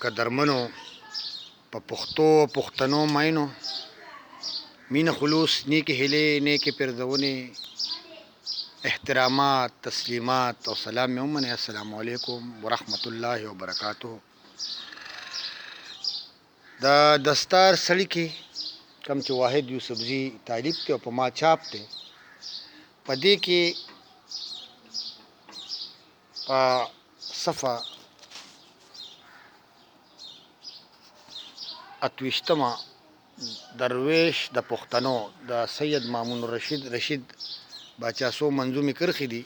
قدرمنو په پښتو پښتنو ماینو مینه خلوص نیکی هیلې نیکی پرځونې احترامات تسلیمات او سلام مې ومنئ. السلام علیکم ورحمت الله وبرکاتہ. د دستار سړي کې کوم چې واحد یوسفزي طالب دی او په ما چاپ دی، په دې کې په صفحه 28 درویش د پښتنو د سید مامون رشید باچا سو منظومې کرښې دي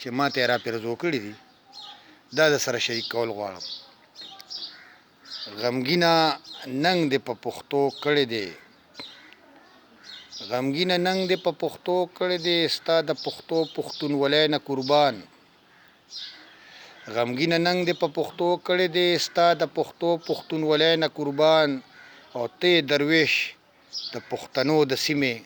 چې ما ته یې را پرځو کړي دي، دا د سره شریک کول غواړم. غمګینه ننګ دې په پښتو کړی دی، غمګینه ننګ دې په پښتو کړی دی، ستا د پښتو پښتونولۍ نه قربان. غمګینه ننګ دې په پښتو کړی دی، ستا د پښتو پښتونولۍ نه قربان. او ته درویش د پښتنو د سیمې،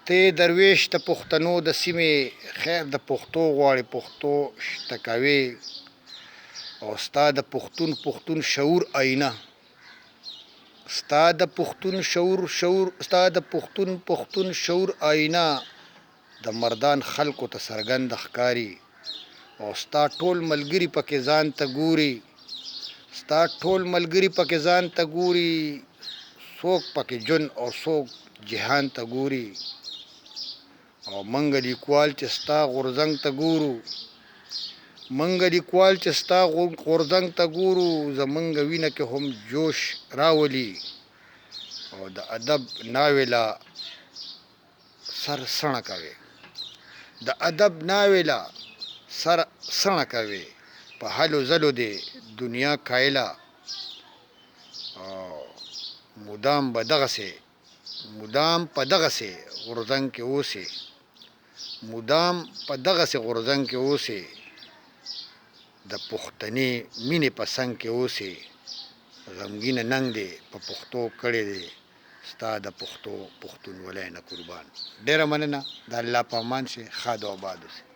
ته درویش د پښتنو د سیمې، خیر د پښتو غواړي پښتو شته کوي. او ستا د پښتون شعور آینه، ستا د پښتون ستا د پښتون شعور آینه د مردان خلکو ته څرګند ښکاري. او ستا ټول ملګري پکې ځان ته ګوري، ستا ټول ملګري پکې ځان ته ګوري، څوک پکې جون او څوک جهان ته ګوري. او منګه لیکوال چې ستا غورځنګ ته ګورو، منګه لیکوال چې ستا غورځنګ ته ګورو، زمونږ وینه کې هم جوش راولي. او د ادب ناویلا سر سڼه کوي، د ادب ناویلا سر سڼه کوي، په هلو ځلو دی دنیا کایله. مدام به دغسې مدام په دغسې غورځنګ کې اوسې، مدام په دغسې غورځنګ کې اوسې، د پښتني مینې په څنګ کې اوسې. غمګینه ننګ دې په پښتو کړی دی، ستا د پښتو پښتونولۍ نه قربان. ډېره مننه، د الله په امان شئ، ښاد او آباد اوسئ.